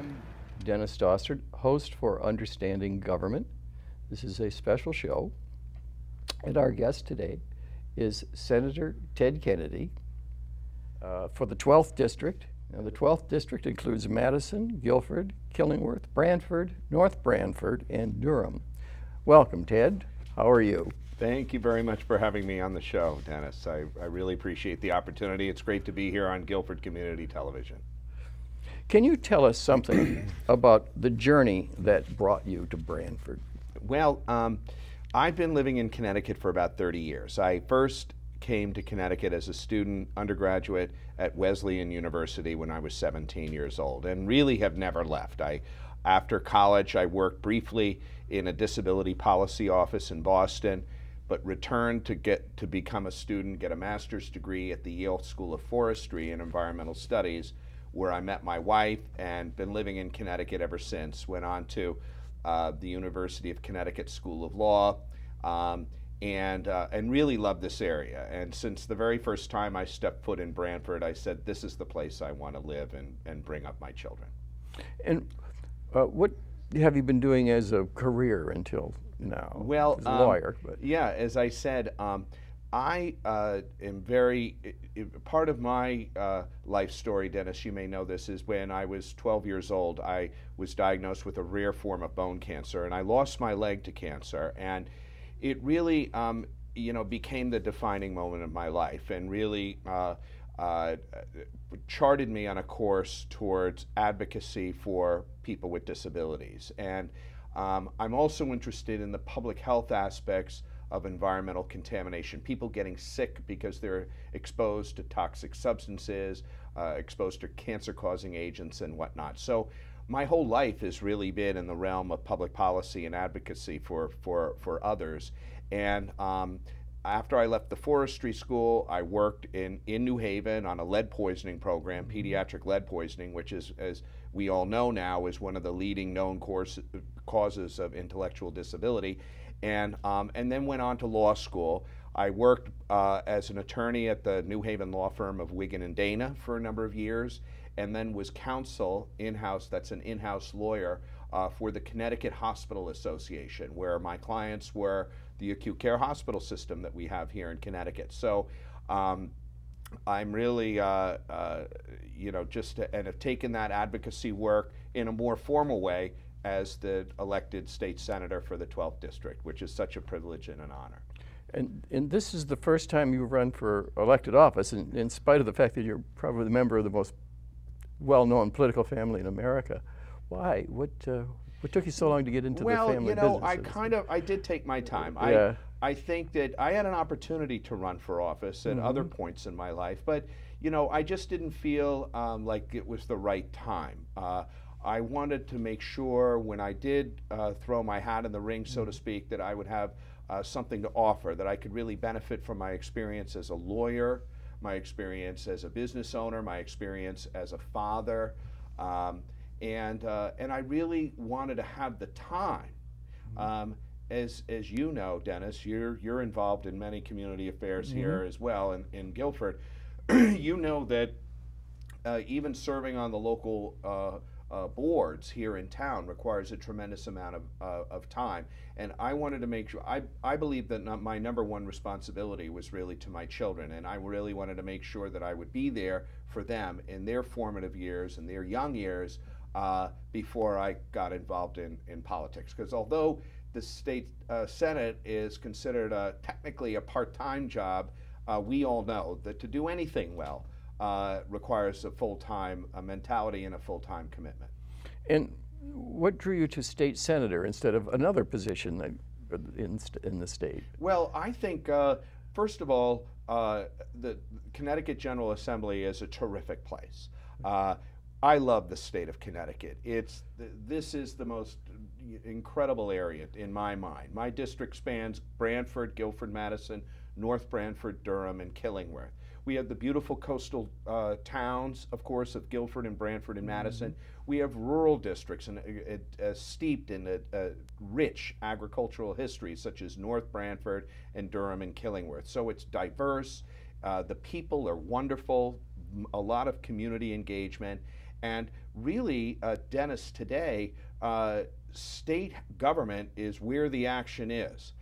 I'm Dennis Dossert, host for Understanding Government. This is a special show, and our guest today is Senator Ted Kennedy for the 12th District. Now, the 12th District includes Madison, Guilford, Killingworth, Brantford, North Brantford, and Durham. Welcome, Ted. How are you? Thank you very much for having me on the show, Dennis. I really appreciate the opportunity. It's great to be here on Guilford Community Television. Can you tell us something about the journey that brought you to Brantford? Well, I've been living in Connecticut for about 30 years. I first came to Connecticut as a student undergraduate at Wesleyan University when I was 17 years old, and really have never left. After college, I worked briefly in a disability policy office in Boston, but returned to become a student, get a master's degree at the Yale School of Forestry and Environmental Studies, where I met my wife and been living in Connecticut ever since. Went on to the University of Connecticut School of Law, and really love this area. And since the very first time I stepped foot in Brantford, I said, this is the place I want to live and bring up my children. And what have you been doing as a career until now? Well, as a lawyer. But. Yeah, as I said, I am very, part of my life story, Dennis, you may know this, is when I was 12 years old, I was diagnosed with a rare form of bone cancer, and I lost my leg to cancer, and it really, became the defining moment of my life, and really charted me on a course towards advocacy for people with disabilities. And I'm also interested in the public health aspects of environmental contamination, people getting sick because they're exposed to toxic substances, exposed to cancer-causing agents and whatnot. So my whole life has really been in the realm of public policy and advocacy for others. And after I left the forestry school, I worked in New Haven on a lead poisoning program, pediatric lead poisoning, which is, as we all know now, is one of the leading known causes of intellectual disability. And then went on to law school. I worked as an attorney at the New Haven law firm of Wigan and Dana for a number of years, and then was counsel in-house, that's an in-house lawyer, for the Connecticut Hospital Association, where my clients were the acute care hospital system that we have here in Connecticut. So I'm really, and have taken that advocacy work in a more formal way as the elected state senator for the 12th District, which is such a privilege and an honor. And this is the first time you've run for elected office, in spite of the fact that you're probably the member of the most well-known political family in America. Why? What took you so long to get into the family business? Well, I did take my time. Yeah. I think that I had an opportunity to run for office at other points in my life, but I just didn't feel like it was the right time. I wanted to make sure when I did throw my hat in the ring, so to speak, that I would have something to offer, that I could really benefit from my experience as a lawyer, my experience as a business owner, my experience as a father, and I really wanted to have the time. As you know, Dennis, you're involved in many community affairs here as well in Guilford. You know that even serving on the local boards here in town requires a tremendous amount of time, and I wanted to make sure, I believe that my number one responsibility was really to my children, and I really wanted to make sure that I would be there for them in their formative years and their young years before I got involved in politics. Because although the state Senate is considered technically a part-time job, we all know that to do anything well requires a full-time mentality and a full-time commitment. And what drew you to state senator instead of another position in the state? Well, I think, first of all, the Connecticut General Assembly is a terrific place. I love the state of Connecticut. This is the most incredible area in my mind. My district spans Brantford, Guilford, Madison, North Brantford, Durham, and Killingworth. We have the beautiful coastal towns, of course, of Guilford and Brantford and Madison. We have rural districts and steeped in a rich agricultural history, such as North Brantford and Durham and Killingworth. So it's diverse. The people are wonderful. A lot of community engagement. And really, Dennis, today, state government is where the action is.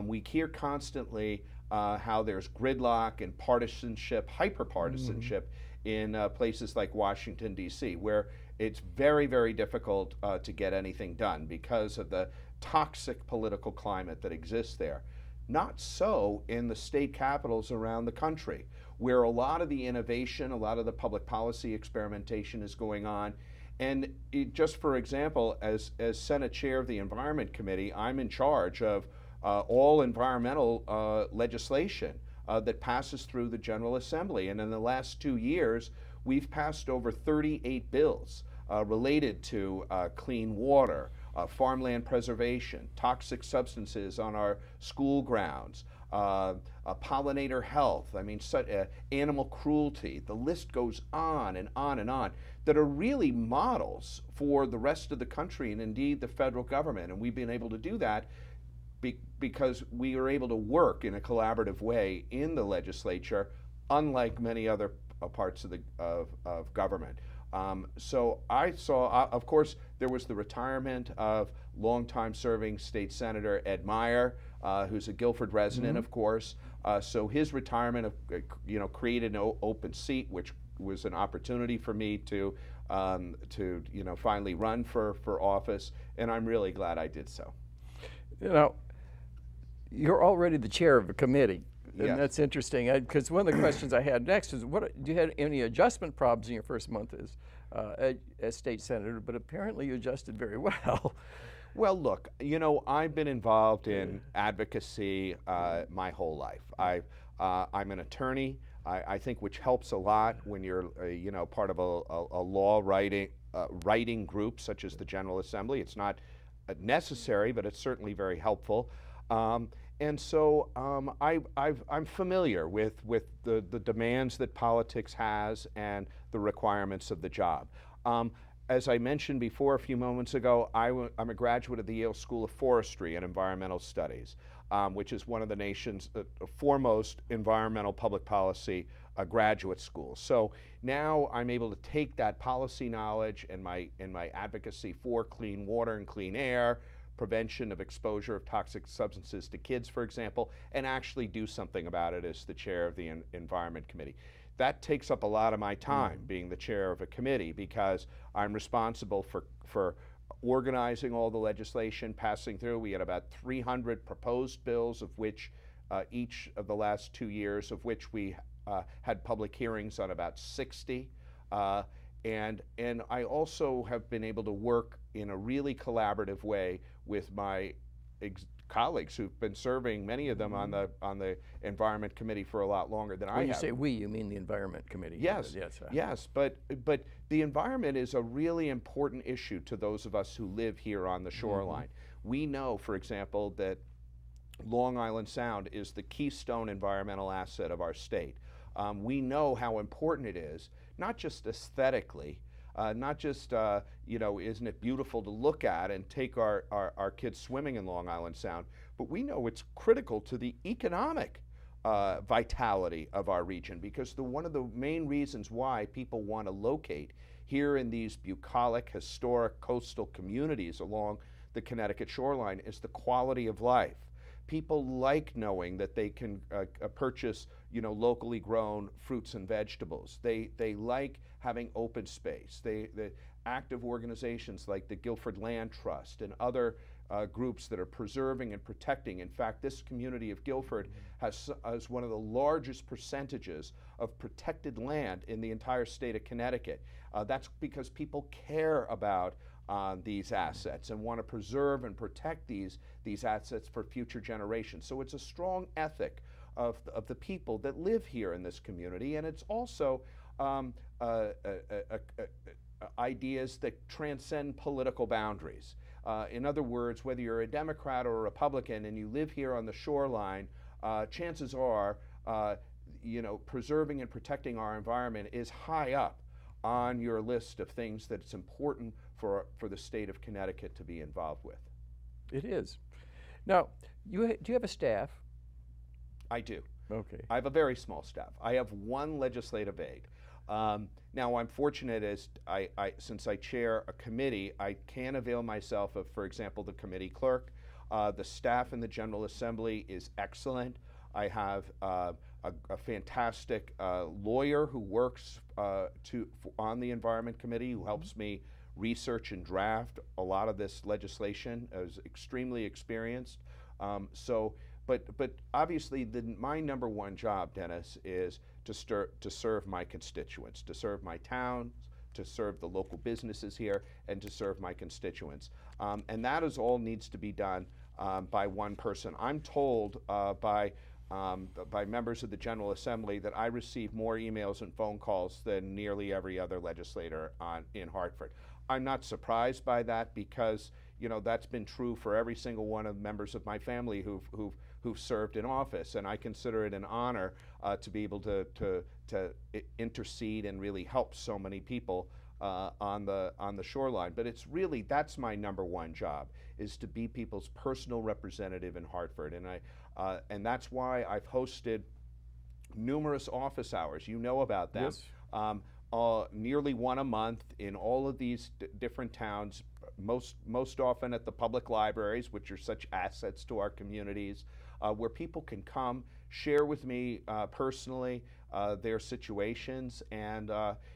We hear constantly how there's gridlock and partisanship, hyper-partisanship in places like Washington, D.C., where it's very, very difficult to get anything done because of the toxic political climate that exists there. Not so in the state capitals around the country, where a lot of the innovation, a lot of the public policy experimentation is going on. And just for example, as Senate Chair of the Environment Committee, I'm in charge of all environmental legislation that passes through the General Assembly. And in the last 2 years, we've passed over 38 bills related to clean water, farmland preservation, toxic substances on our school grounds, pollinator health, I mean, animal cruelty. The list goes on and on and on, that are really models for the rest of the country and indeed the federal government. And we've been able to do that because we are able to work in a collaborative way in the legislature, unlike many other parts of government. So I saw, of course, there was the retirement of longtime serving state senator Ed Meyer, who's a Guilford resident, of course. So his retirement, created an open seat, which was an opportunity for me to finally run for office, and I'm really glad I did so. You're already the chair of a committee. And Yes. that's interesting, because one of the questions I had next is, do you have any adjustment problems in your first month as state senator? But apparently you adjusted very well. Well, look, I've been involved in advocacy my whole life. I'm an attorney, I think, which helps a lot when you're, part of a law writing group such as the General Assembly. It's not necessary, but it's certainly very helpful. And so I'm familiar with the demands that politics has and the requirements of the job. As I mentioned before a few moments ago, I'm a graduate of the Yale School of Forestry and Environmental Studies, which is one of the nation's foremost environmental public policy graduate schools. So now I'm able to take that policy knowledge and my advocacy for clean water and clean air, prevention of exposure of toxic substances to kids, for example, and actually do something about it as the chair of the Environment Committee. That takes up a lot of my time, being the chair of a committee, because I'm responsible for organizing all the legislation passing through. We had about 300 proposed bills, of which each of the last 2 years, of which we had public hearings on about 60. And I also have been able to work in a really collaborative way with my colleagues who've been serving, many of them on the Environment Committee for a lot longer than I have. When you say we, you mean the Environment Committee? Yes, yes. But the environment is a really important issue to those of us who live here on the shoreline. We know, for example, that Long Island Sound is the keystone environmental asset of our state. We know how important it is, not just aesthetically, not just, isn't it beautiful to look at and take our kids swimming in Long Island Sound, but we know it's critical to the economic vitality of our region, because one of the main reasons why people want to locate here in these bucolic, historic coastal communities along the Connecticut shoreline is the quality of life. People like knowing that they can purchase, locally grown fruits and vegetables. They like having open space. The active organizations like the Guilford Land Trust and other groups that are preserving and protecting. In fact, this community of Guilford has one of the largest percentages of protected land in the entire state of Connecticut. That's because people care about these assets and want to preserve and protect these assets for future generations. So it's a strong ethic of the people that live here in this community, and it's also ideas that transcend political boundaries. In other words, whether you're a Democrat or a Republican and you live here on the shoreline, chances are, preserving and protecting our environment is high up on your list of things that it's important for the state of Connecticut to be involved with. It is. Now, do you have a staff? I do. Okay. I have a very small staff. I have one legislative aide. Now, I'm fortunate as since I chair a committee, I can avail myself of, for example, the committee clerk. The staff in the General Assembly is excellent. I have a fantastic lawyer who works on the Environment Committee, who helps me research and draft a lot of this legislation, is extremely experienced. But obviously, my number one job, Dennis, is to serve my constituents, to serve my towns, to serve the local businesses here, and to serve my constituents. And that is all needs to be done by one person. I'm told by members of the General Assembly that I receive more emails and phone calls than nearly every other legislator in Hartford. I'm not surprised by that because that's been true for every single one of the members of my family who've served in office, and I consider it an honor to be able to intercede and really help so many people on the shoreline. But it's really, that's my number one job, is to be people's personal representative in Hartford, and that's why I've hosted numerous office hours. You know about them. Yes. Nearly one a month in all of these different towns, most often at the public libraries, which are such assets to our communities, where people can come, share with me personally their situations, and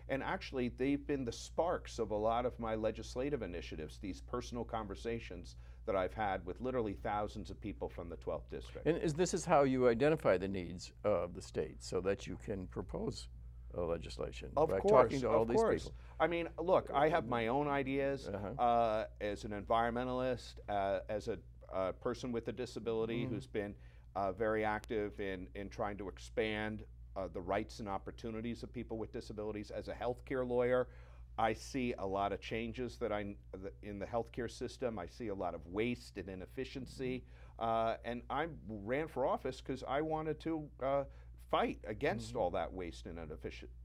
actually they've been the sparks of a lot of my legislative initiatives, these personal conversations that I've had with literally thousands of people from the 12th District. And this is how you identify the needs of the state so that you can propose legislation, of by course, talking to all these people. I mean, look, I have my own ideas as an environmentalist, as a person with a disability who's been very active in trying to expand the rights and opportunities of people with disabilities. As a healthcare lawyer, I see a lot of changes in the healthcare system. I see a lot of waste and inefficiency, and I ran for office because I wanted to fight against all that waste and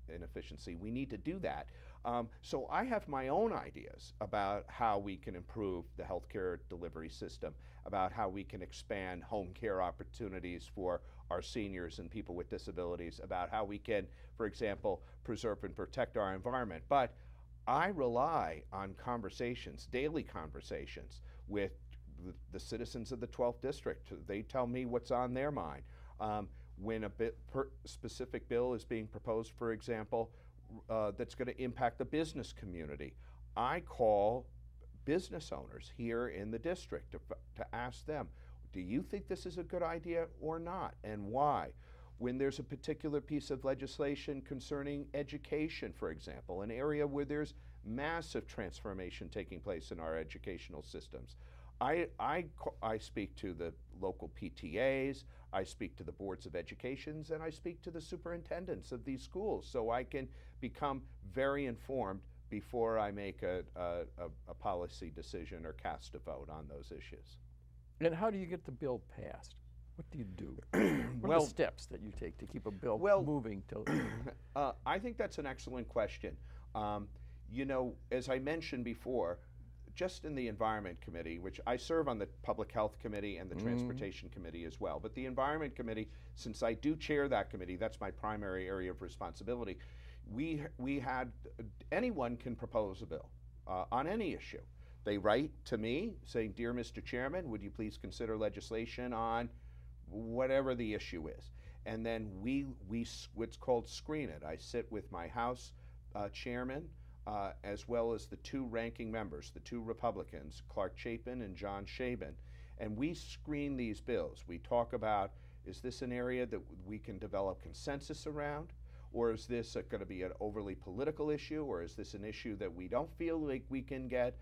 inefficiency. We need to do that. So I have my own ideas about how we can improve the healthcare delivery system, about how we can expand home care opportunities for our seniors and people with disabilities, about how we can, for example, preserve and protect our environment. But I rely on conversations, daily conversations with the citizens of the 12th District. They tell me what's on their mind. When a specific bill is being proposed, for example, that's going to impact the business community, I call business owners here in the district to ask them, do you think this is a good idea or not, and why? When there's a particular piece of legislation concerning education, for example, an area where there's massive transformation taking place in our educational systems, I speak to the local PTAs, I speak to the boards of educations, and I speak to the superintendents of these schools, so I can become very informed before I make a policy decision or cast a vote on those issues. And how do you get the bill passed? What do you do? What are the steps that you take to keep a bill moving? I think that's an excellent question. As I mentioned before, just in the Environment Committee, which I serve on the Public Health Committee and the Transportation Committee as well, but the Environment Committee, since I do chair that committee, that's my primary area of responsibility, we had, anyone can propose a bill on any issue. They write to me saying, "Dear Mr. Chairman, would you please consider legislation on whatever the issue is?" And then we what's called screen it. I sit with my House chairman, as well as the two ranking members, the two Republicans, Clark Chapin and John Shaban, and we screen these bills. We talk about, is this an area that we can develop consensus around, or is this going to be an overly political issue, or is this an issue that we don't feel like we can get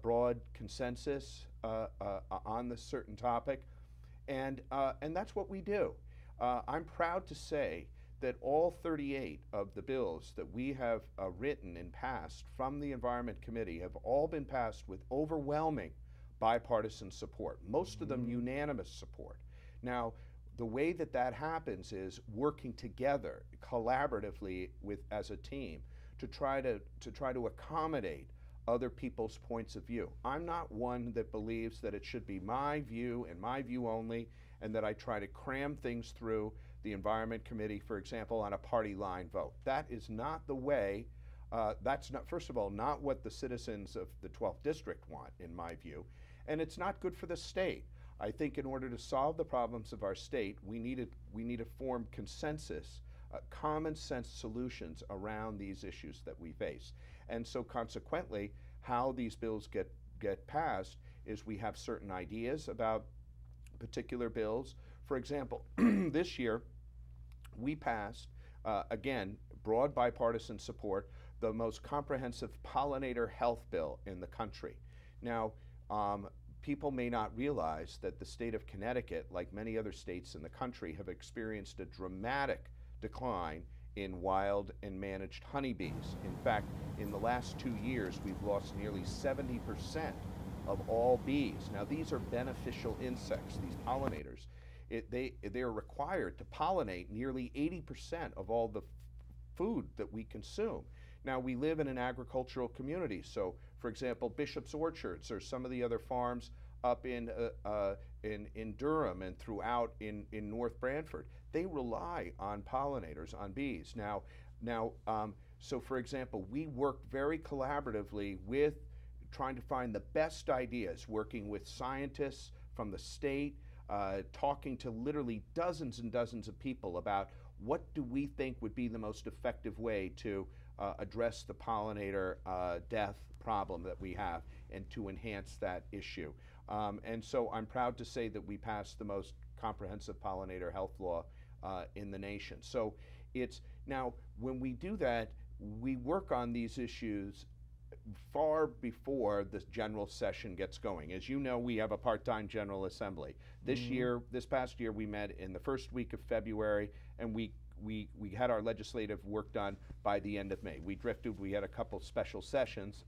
broad consensus on this certain topic? And that's what we do. I'm proud to say that all 38 of the bills that we have written and passed from the Environment Committee have all been passed with overwhelming bipartisan support, most of them unanimous support. Now, the way that happens is working together collaboratively as a team to try to accommodate other people's points of view. I'm not one that believes that it should be my view and my view only, and that I try to cram things through the Environment Committee, for example, on a party line vote. That is not the way, that's not, first of all, not what the citizens of the 12th District want, in my view, and it's not good for the state. I think in order to solve the problems of our state, we need to form consensus, common sense solutions around these issues that we face. And so consequently, how these bills get passed is we have certain ideas about particular bills. For example, this year we passed, again, broad bipartisan support, the most comprehensive pollinator health bill in the country. Now, people may not realize that the state of Connecticut, like many other states in the country, have experienced a dramatic decline in wild and managed honeybees. In fact, in the last 2 years, we've lost nearly 70% of all bees. Now, these are beneficial insects, these pollinators. They're required to pollinate nearly 80% of all the food that we consume. Now, we live in an agricultural community, so, for example, Bishop's Orchards or some of the other farms up in Durham and throughout in North Branford, they rely on pollinators, on bees. So for example, we work very collaboratively with trying to find the best ideas, working with scientists from the state, talking to literally dozens and dozens of people about what do we think would be the most effective way to address the pollinator death problem that we have and to enhance that issue. And so I'm proud to say that we passed the most comprehensive pollinator health law in the nation. So it's, now when we do that, we work on these issues far before the general session gets going. As you know, we have a part-time General Assembly. This past year, we met in the first week of February, and we had our legislative work done by the end of May. We had a couple special sessions,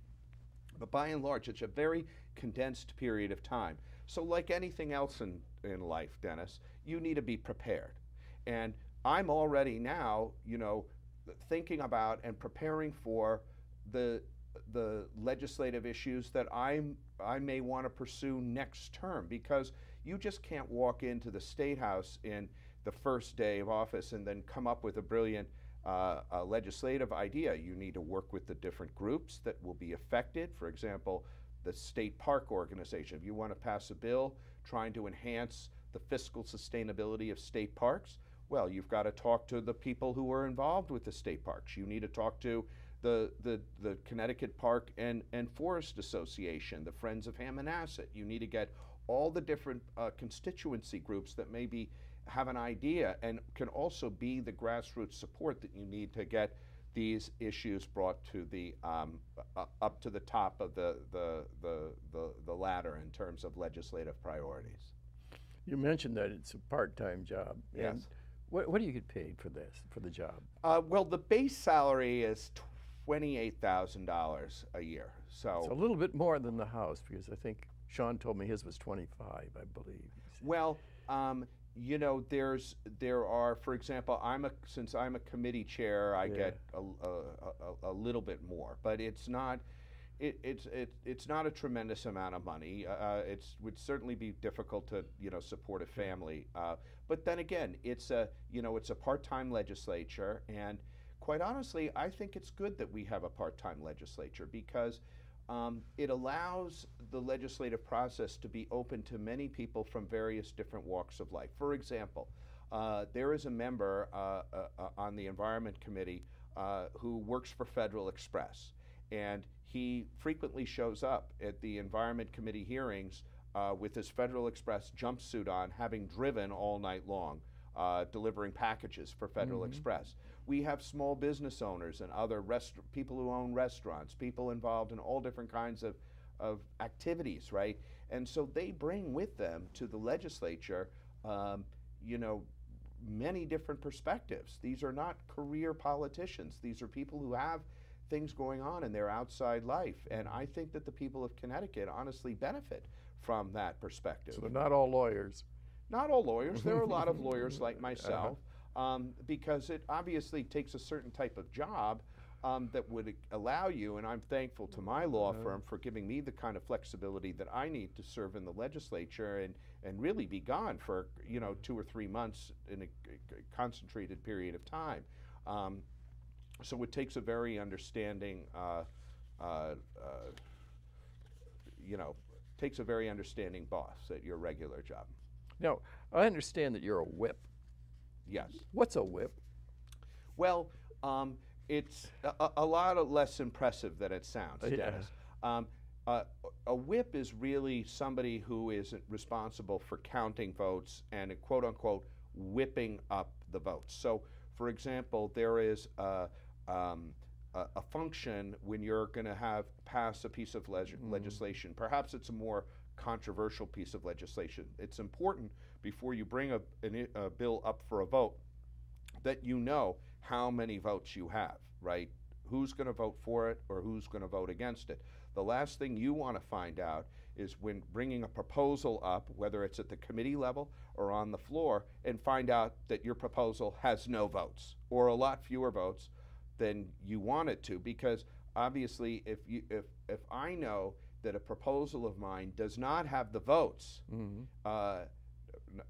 but by and large, it's a very condensed period of time. So like anything else in life, Dennis, you need to be prepared. And I'm already now, thinking about and preparing for the legislative issues that I may want to pursue next term, because you just can't walk into the State House in the first day of office and then come up with a brilliant legislative idea. You need to work with the different groups that will be affected. For example, the State Park Organization. If you want to pass a bill trying to enhance the fiscal sustainability of state parks, well, you've got to talk to the people who are involved with the state parks. You need to talk to the Connecticut Park and Forest Association, the Friends of Hammonasset. You need to get all the different constituency groups that maybe have an idea and can also be the grassroots support that you need to get these issues brought to the up to the top of the ladder in terms of legislative priorities. You mentioned that it's a part-time job. Yes. And what do you get paid for the job? Well, the base salary is $28,000 a year. So it's a little bit more than the House, because I think Sean told me his was 25, I believe. Well, there are, for example, since I'm a committee chair, I get a little bit more, but it's not a tremendous amount of money. It would certainly be difficult to support a family, but then again, it's a part-time legislature, and quite honestly, I think it's good that we have a part-time legislature, because it allows the legislative process to be open to many people from various different walks of life. For example, there is a member on the Environment Committee who works for Federal Express, and he frequently shows up at the Environment Committee hearings with his Federal Express jumpsuit on, having driven all night long, delivering packages for Federal Express. We have small business owners and other people who own restaurants, people involved in all different kinds of activities, right? And so they bring with them to the legislature, many different perspectives. These are not career politicians. These are people who have things going on in their outside life. And I think that the people of Connecticut honestly benefit from that perspective. So they're not all lawyers. Not all lawyers. There are a lot of lawyers like myself, because it obviously takes a certain type of job that would allow you, and I'm thankful to my law firm for giving me the kind of flexibility that I need to serve in the legislature and really be gone for 2 or 3 months in a concentrated period of time. So it takes a very understanding, takes a very understanding boss at your regular job. Now, I understand that you're a whip. Yes. What's a whip? Well, it's a lot less impressive than it sounds, Dennis. A whip is really somebody who is responsible for counting votes and quote unquote whipping up the votes. So, for example, there is a function when you're going to pass a piece of legislation. Perhaps it's a more controversial piece of legislation. It's important before you bring a bill up for a vote that you know how many votes you have, right? Who's going to vote for it or who's going to vote against it. The last thing you want to find out is when bringing a proposal up, whether it's at the committee level or on the floor, and find out that your proposal has no votes or a lot fewer votes than you want it to. Because obviously, if I know that a proposal of mine does not have the votes,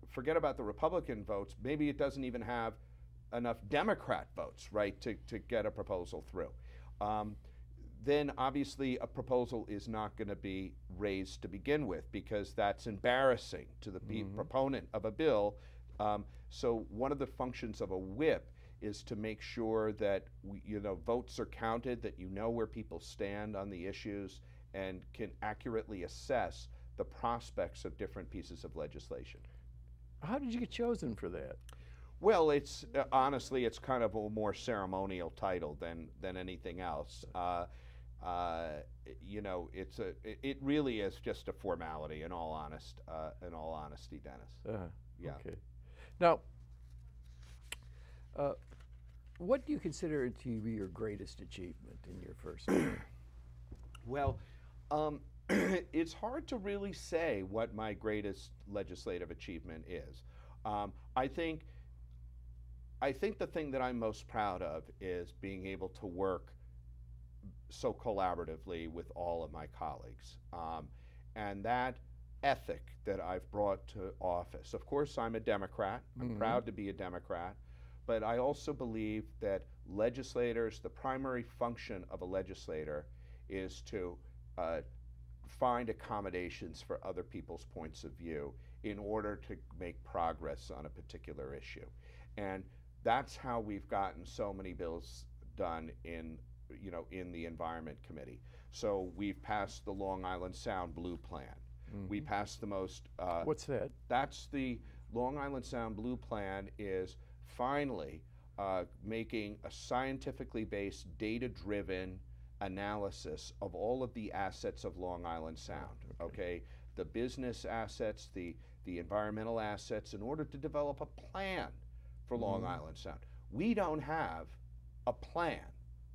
forget about the Republican votes, maybe it doesn't even have enough Democrat votes, right, to get a proposal through. Then obviously a proposal is not going to be raised to begin with because that's embarrassing to the proponent of a bill. So one of the functions of a whip is to make sure that votes are counted, that you know where people stand on the issues, and can accurately assess the prospects of different pieces of legislation. How did you get chosen for that? Well, it's honestly, it's kind of a more ceremonial title than anything else. It really is just a formality. In all honesty, Dennis. Yeah. Okay. Now, what do you consider to be your greatest achievement in your first term? Well, it's hard to really say what my greatest legislative achievement is. I think the thing that I'm most proud of is being able to work so collaboratively with all of my colleagues. And that ethic that I've brought to office. Of course, I'm a Democrat. I'm proud to be a Democrat. But I also believe that legislators, the primary function of a legislator is to find accommodations for other people's points of view in order to make progress on a particular issue. And that's how we've gotten so many bills done in the Environment Committee. So we've passed the Long Island Sound Blue Plan. We passed the most... What's that? That's the Long Island Sound Blue Plan is finally making a scientifically based, data-driven analysis of all of the assets of Long Island Sound, okay? The business assets, the environmental assets, in order to develop a plan for Long Island Sound. We don't have a plan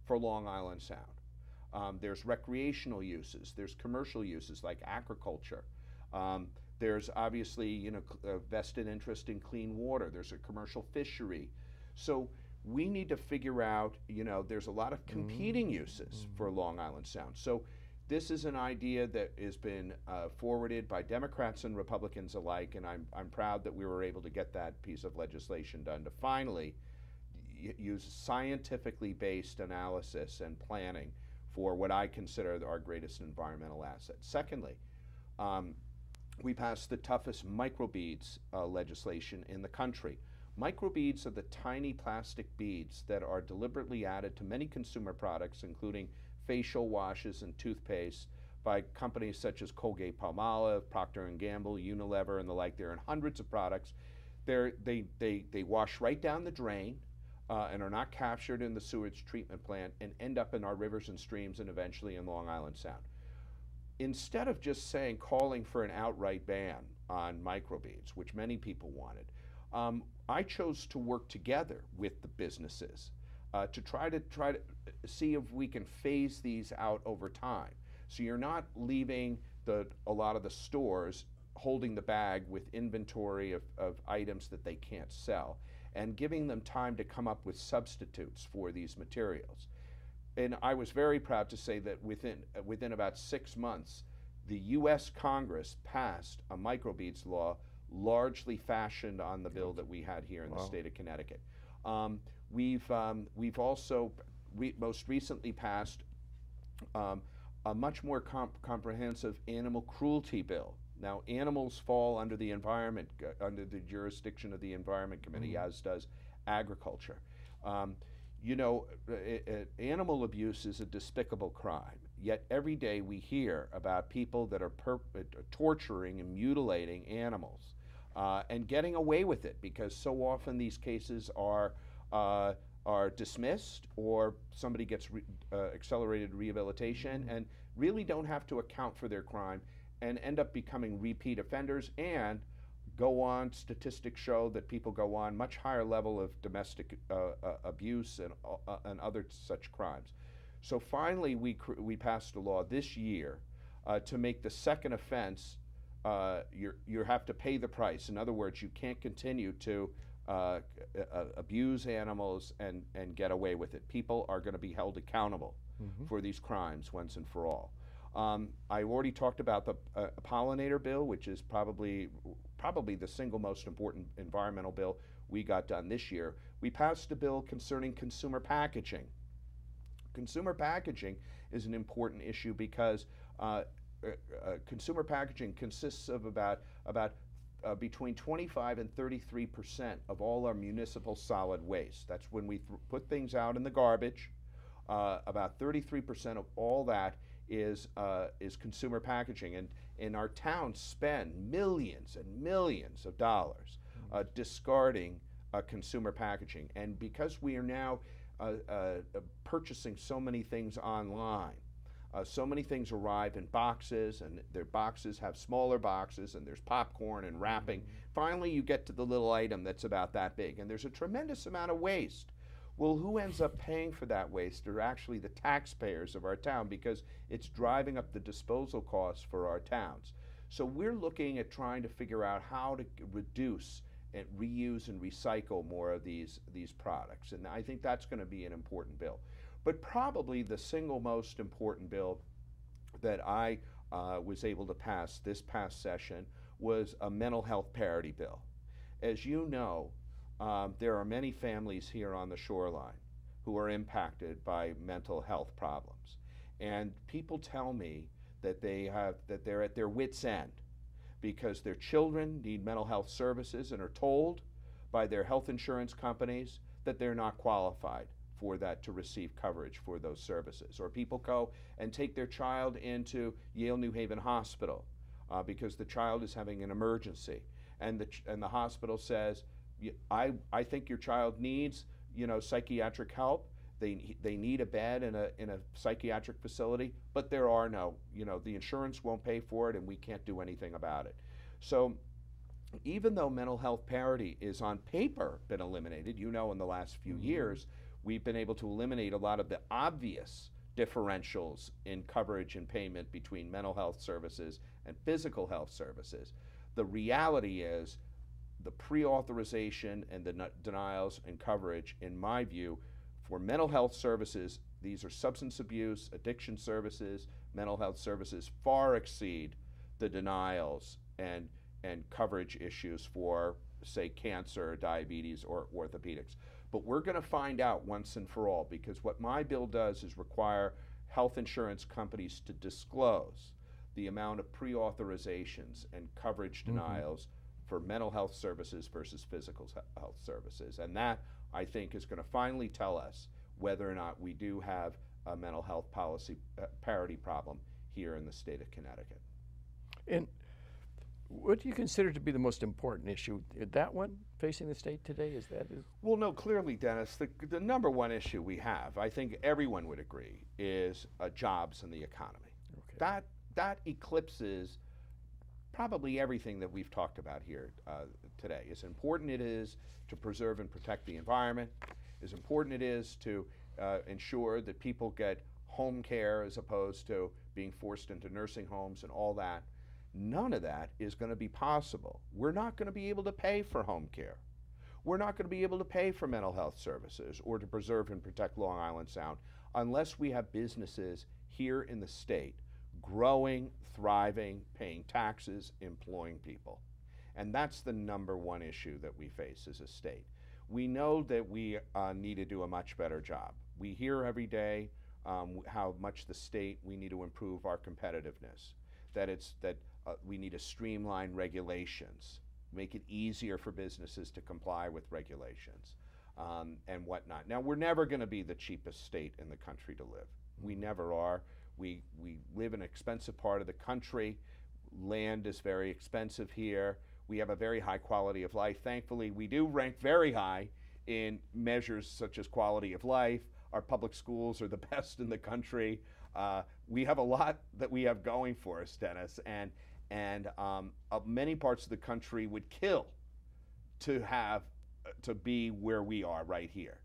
for Long Island Sound. There's recreational uses, there's commercial uses like agriculture. There's obviously, a vested interest in clean water. There's a commercial fishery. So we need to figure out, there's a lot of competing uses for Long Island Sound. So this is an idea that has been forwarded by Democrats and Republicans alike, and I'm proud that we were able to get that piece of legislation done to finally use scientifically based analysis and planning for what I consider our greatest environmental asset. Secondly, we passed the toughest microbeads legislation in the country. Microbeads are the tiny plastic beads that are deliberately added to many consumer products, including facial washes and toothpaste, by companies such as Colgate-Palmolive, Procter & Gamble, Unilever, and the like. There are hundreds of products. They wash right down the drain and are not captured in the sewage treatment plant and end up in our rivers and streams and eventually in Long Island Sound. Instead of just calling for an outright ban on microbeads, which many people wanted, I chose to work together with the businesses to try to see if we can phase these out over time. So you're not leaving a lot of the stores holding the bag with inventory of items that they can't sell, and giving them time to come up with substitutes for these materials. and I was very proud to say that within about 6 months, the U.S. Congress passed a microbeads law largely fashioned on the bill that we had here in the state of Connecticut. We've also most recently passed a much more comprehensive animal cruelty bill. Now, animals fall under the under the jurisdiction of the Environment Committee, as does agriculture. You know, animal abuse is a despicable crime, yet every day we hear about people that are torturing and mutilating animals and getting away with it because so often these cases are dismissed or somebody gets accelerated rehabilitation and really don't have to account for their crime and end up becoming repeat offenders and go on, statistics show that people go on much higher level of domestic abuse and other such crimes. So finally we passed a law this year to make the second offense, you have to pay the price. In other words, you can't continue to abuse animals and get away with it. People are going to be held accountable for these crimes once and for all. I already talked about the pollinator bill, which is probably the single most important environmental bill we got done this year. We passed a bill concerning consumer packaging. Consumer packaging is an important issue because consumer packaging consists of about between 25 and 33% of all our municipal solid waste. That's when we put things out in the garbage. About 33% of all that is consumer packaging, and our towns spend millions and millions of dollars discarding consumer packaging. And because we are now purchasing so many things online, so many things arrive in boxes, and their boxes have smaller boxes, and there's popcorn and wrapping. Finally, you get to the little item that's about that big, and there's a tremendous amount of waste. Well, who ends up paying for that waste are actually the taxpayers of our town because it's driving up the disposal costs for our towns. So we're looking at trying to figure out how to reduce and reuse and recycle more of these products. And I think that's going to be an important bill. But probably the single most important bill that I was able to pass this past session was a mental health parity bill. As you know, there are many families here on the shoreline who are impacted by mental health problems. And people tell me that they're at their wits' end because their children need mental health services and are told by their health insurance companies that they're not qualified for that to receive coverage for those services. Or people go and take their child into Yale New Haven Hospital because the child is having an emergency, and the hospital says, I think your child needs, psychiatric help. They need a bed in a psychiatric facility, but there are no, the insurance won't pay for it, and we can't do anything about it. So even though mental health parity is on paper been eliminated, in the last few years, we've been able to eliminate a lot of the obvious differentials in coverage and payment between mental health services and physical health services. The reality is the pre-authorization and the denials and coverage, in my view, for mental health services, these are substance abuse, addiction services, mental health services, far exceed the denials and coverage issues for, say, cancer, diabetes, or orthopedics. But we're going to find out once and for all, because what my bill does is require health insurance companies to disclose the amount of pre-authorizations and coverage denials for mental health services versus physical health services. And that, I think, is going to finally tell us whether or not we do have a mental health policy parity problem here in the state of Connecticut. And what do you consider to be the most important issue? That one facing the state today? Is that? Well, no, clearly, Dennis, the number one issue we have, I think everyone would agree, is jobs and the economy. Okay. That eclipses probably everything that we've talked about here today. As important it is to preserve and protect the environment, as important it is to ensure that people get home care as opposed to being forced into nursing homes and all that. None of that is going to be possible. We're not going to be able to pay for home care. We're not going to be able to pay for mental health services or to preserve and protect Long Island Sound unless we have businesses here in the state growing, thriving, paying taxes, employing people. And that's the number one issue that we face as a state. We know that we need to do a much better job. We hear every day how much the state, we need to improve our competitiveness, that we need to streamline regulations, make it easier for businesses to comply with regulations, and whatnot. Now, we're never going to be the cheapest state in the country to live. We never are. We live in an expensive part of the country. Land is very expensive here. We have a very high quality of life. Thankfully, we do rank very high in measures such as quality of life. Our public schools are the best in the country. We have a lot that we have going for us, Dennis, and many parts of the country would kill to be where we are right here.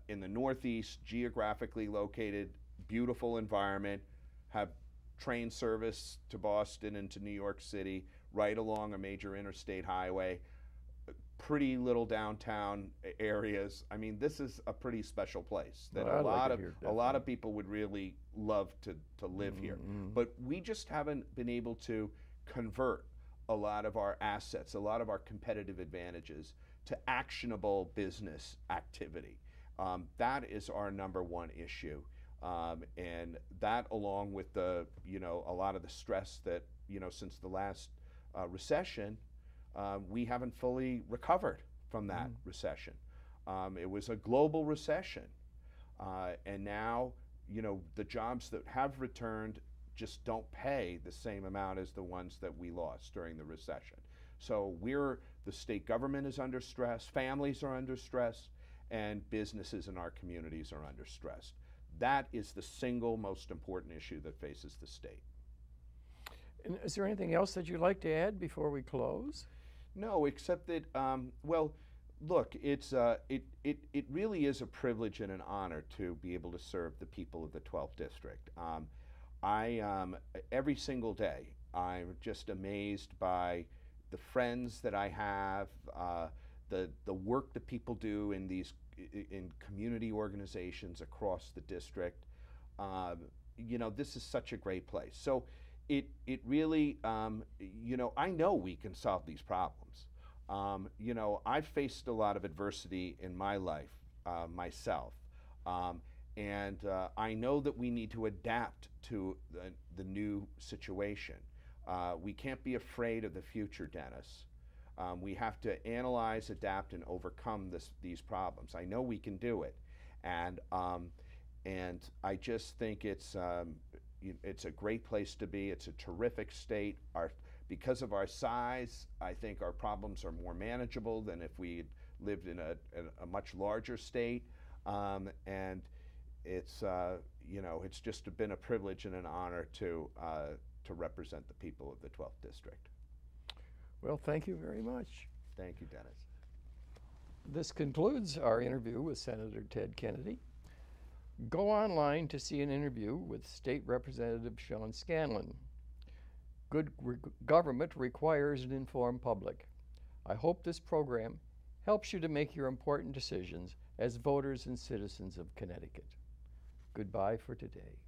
In the Northeast, geographically located, beautiful environment, have train service to Boston and to New York City, right along a major interstate highway, pretty little downtown areas. I mean, this is a pretty special place that Well, a lot of people would really love to live here. But we just haven't been able to convert a lot of our assets, a lot of our competitive advantages to actionable business activity. That is our number one issue. And that, along with a lot of the stress that, since the last recession, we haven't fully recovered from that recession. It was a global recession. And now, the jobs that have returned just don't pay the same amount as the ones that we lost during the recession. So the state government is under stress, families are under stress, and businesses in our communities are under stress. That is the single most important issue that faces the state. And is there anything else that you'd like to add before we close? No, except that, well, look, it really is a privilege and an honor to be able to serve the people of the 12th District. Every single day, I'm just amazed by the friends that I have, the work that people do in community organizations across the district. This is such a great place. So it really, I know we can solve these problems. I've faced a lot of adversity in my life myself. And I know that we need to adapt to the new situation. We can't be afraid of the future, Dennis. We have to analyze, adapt, and overcome these problems. I know we can do it, and I just think it's a great place to be. It's a terrific state. Because of our size, I think our problems are more manageable than if we lived in a much larger state. And it's just been a privilege and an honor to represent the people of the 12th District. Well, thank you very much. Thank you, Dennis. This concludes our interview with Senator Ted Kennedy. Go online to see an interview with State Representative Sean Scanlon. Good government requires an informed public. I hope this program helps you to make your important decisions as voters and citizens of Connecticut. Goodbye for today.